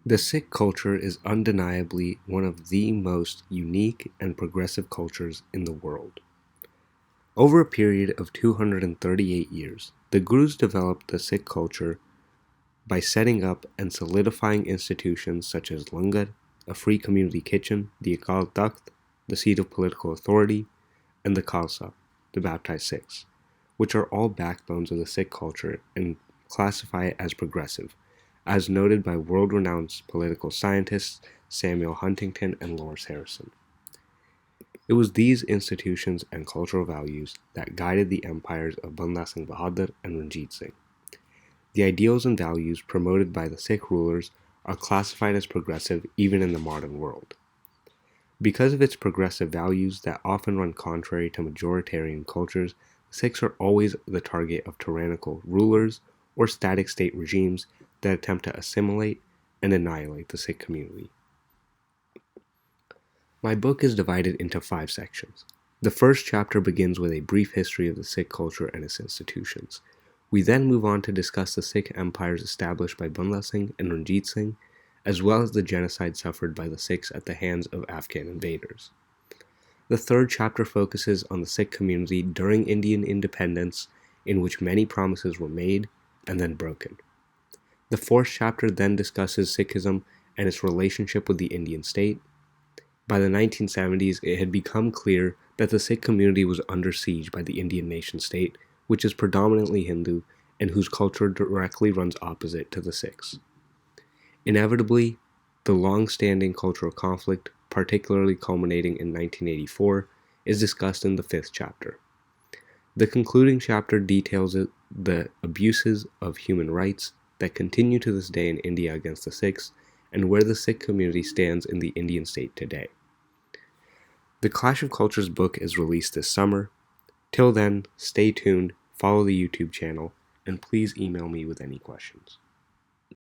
The Sikh culture is undeniably one of the most unique and progressive cultures in the world. Over a period of 238 years, the Gurus developed the Sikh culture by setting up and solidifying institutions such as Langar, a free community kitchen, the Akal Takht, the seat of political authority, and the Khalsa, the baptized Sikhs, which are all backbones of the Sikh culture and classify it as progressive, as noted by world-renowned political scientists Samuel Huntington and Lawrence Harrison. It was these institutions and cultural values that guided the empires of Banda Singh Bahadur and Ranjit Singh. The ideals and values promoted by the Sikh rulers are classified as progressive even in the modern world. Because of its progressive values that often run contrary to majoritarian cultures, the Sikhs are always the target of tyrannical rulers or static state regimes that attempt to assimilate and annihilate the Sikh community. My book is divided into 5 sections. The first chapter begins with a brief history of the Sikh culture and its institutions. We then move on to discuss the Sikh empires established by Banda Singh and Ranjit Singh, as well as the genocide suffered by the Sikhs at the hands of Afghan invaders. The third chapter focuses on the Sikh community during Indian independence, in which many promises were made and then broken. The fourth chapter then discusses Sikhism and its relationship with the Indian state. By the 1970s, it had become clear that the Sikh community was under siege by the Indian nation-state, which is predominantly Hindu and whose culture directly runs opposite to the Sikhs. Inevitably, the long-standing cultural conflict, particularly culminating in 1984, is discussed in the 5th chapter. The concluding chapter details the abuses of human rights that continue to this day in India against the Sikhs, and where the Sikh community stands in the Indian state today. The Clash of Cultures book is released this summer. Till then, stay tuned, follow the YouTube channel, and please email me with any questions.